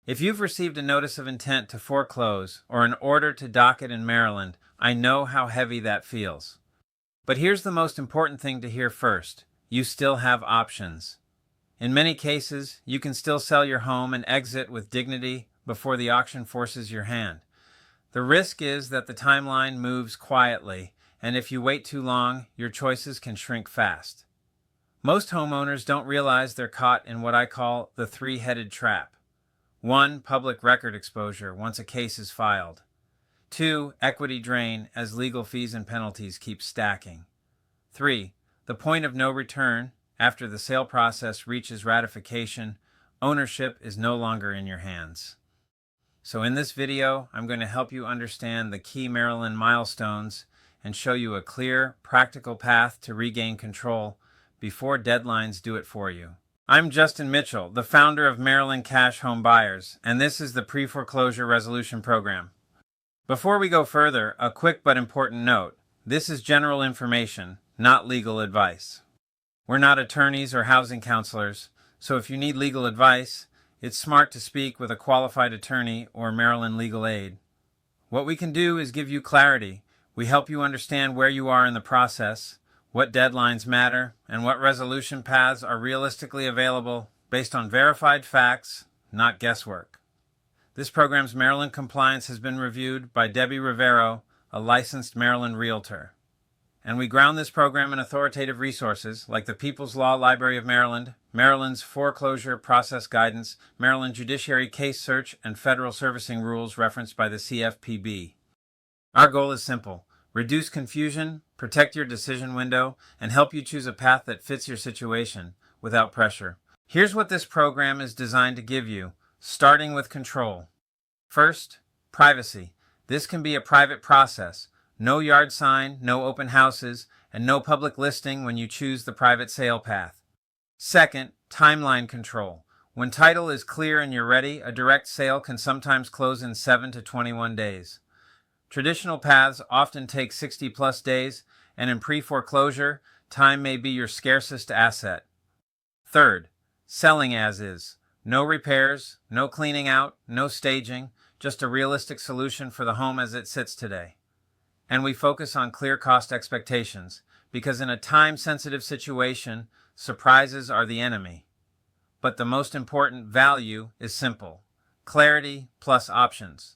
If you've received a notice of intent to foreclose or an order to docket in Maryland, I know how heavy that feels. But here's the most important thing to hear first. You still have options. In many cases, you can still sell your home and exit with dignity before the auction forces your hand. The risk is that the timeline moves quietly, and if you wait too long, your choices can shrink fast. Most homeowners don't realize they're caught in what I call the three-headed trap. 1. Public record exposure once a case is filed. 2. Equity drain as legal fees and penalties keep stacking. 3. The point of no return. After the sale process reaches ratification, ownership is no longer in your hands. So in this video, I'm going to help you understand the key Maryland milestones and show you a clear, practical path to regain control before deadlines do it for you. I'm Justin Mitchell, the founder of Maryland Cash Home Buyers, and this is the Pre-Foreclosure Resolution Program. Before we go further, a quick but important note. This is general information, not legal advice. We're not attorneys or housing counselors, so if you need legal advice, it's smart to speak with a qualified attorney or Maryland legal aid. What we can do is give you clarity. We help you understand where you are in the process, what deadlines matter, and what resolution paths are realistically available based on verified facts, not guesswork. This program's Maryland compliance has been reviewed by Debbie Rivero, a licensed Maryland realtor. And we ground this program in authoritative resources like the People's Law Library of Maryland, Maryland's Foreclosure Process Guidance, Maryland Judiciary Case Search, and Federal Servicing Rules referenced by the CFPB. Our goal is simple: reduce confusion, protect your decision window, and help you choose a path that fits your situation without pressure. Here's what this program is designed to give you, starting with control. First, privacy. This can be a private process. No yard sign, no open houses, and no public listing when you choose the private sale path. Second, timeline control. When title is clear and you're ready, a direct sale can sometimes close in 7 to 21 days. Traditional paths often take 60+ days, and in pre-foreclosure, time may be your scarcest asset. Third, selling as is. No repairs, no cleaning out, no staging, just a realistic solution for the home as it sits today. And we focus on clear cost expectations, because in a time-sensitive situation, surprises are the enemy. But the most important value is simple: clarity plus options.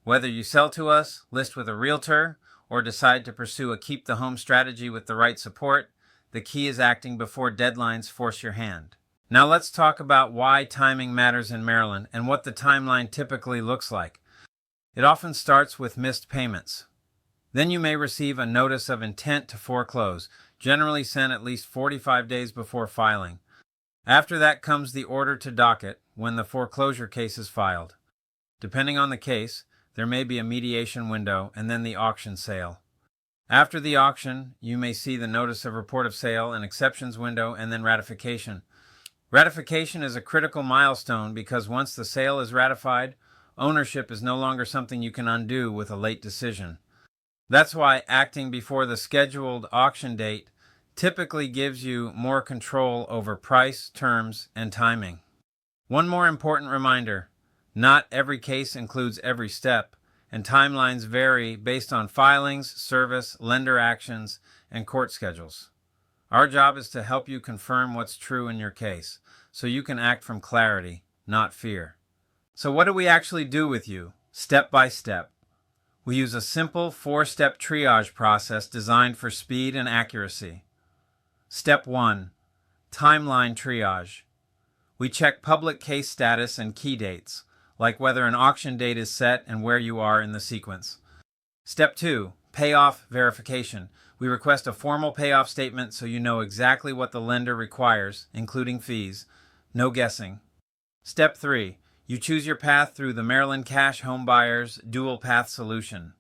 Whether you sell to us, list with a realtor, or decide to pursue a keep the home strategy with the right support, the key is acting before deadlines force your hand. Now let's talk about why timing matters in Maryland and what the timeline typically looks like. It often starts with missed payments. Then you may receive a notice of intent to foreclose, generally sent at least 45 days before filing. After that comes the order to docket, when the foreclosure case is filed. Depending on the case, there may be a mediation window and then the auction sale. After the auction, you may see the notice of report of sale and exceptions window and then ratification. Ratification is a critical milestone because once the sale is ratified, ownership is no longer something you can undo with a late decision. That's why acting before the scheduled auction date typically gives you more control over price, terms, and timing. One more important reminder: not every case includes every step, and timelines vary based on filings, service, lender actions, and court schedules. Our job is to help you confirm what's true in your case, so you can act from clarity, not fear. So what do we actually do with you, step by step? We use a simple 4-step triage process designed for speed and accuracy. Step 1. Timeline triage. We check public case status and key dates, like whether an auction date is set and where you are in the sequence. Step 2. Payoff verification. We request a formal payoff statement so you know exactly what the lender requires, including fees. No guessing. Step 3. You choose your path through the Maryland Cash Home Buyers Dual Path Solution.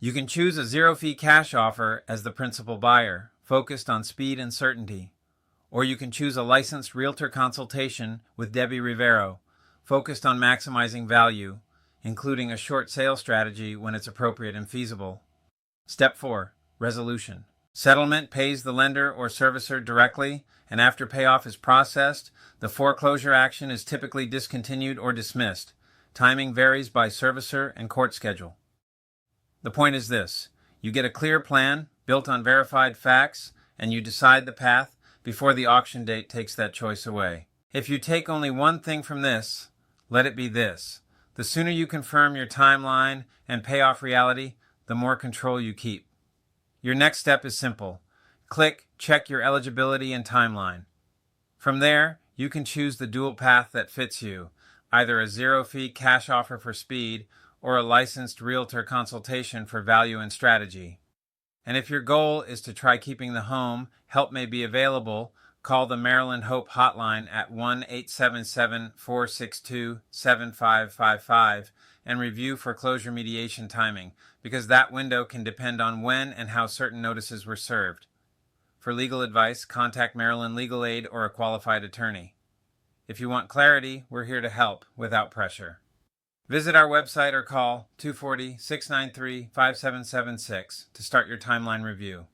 You can choose a zero-fee cash offer as the principal buyer, focused on speed and certainty. Or you can choose a licensed realtor consultation with Debbie Rivero, focused on maximizing value, including a short sale strategy when it's appropriate and feasible. Step 4. Resolution. Settlement pays the lender or servicer directly, and after payoff is processed, the foreclosure action is typically discontinued or dismissed. Timing varies by servicer and court schedule. The point is this: you get a clear plan built on verified facts, and you decide the path before the auction date takes that choice away. If you take only one thing from this, let it be this: the sooner you confirm your timeline and pay off reality, the more control you keep. Your next step is simple. Click Check Your Eligibility and Timeline. From there, you can choose the dual path that fits you, either a zero-fee cash offer for speed or a licensed realtor consultation for value and strategy. And if your goal is to try keeping the home, help may be available. Call the Maryland Hope hotline at 1-877-462-7555 and review foreclosure mediation timing, because that window can depend on when and how certain notices were served. For legal advice, contact Maryland Legal Aid or a qualified attorney. If you want clarity, we're here to help without pressure. Visit our website or call 240-693-5776 to start your timeline review.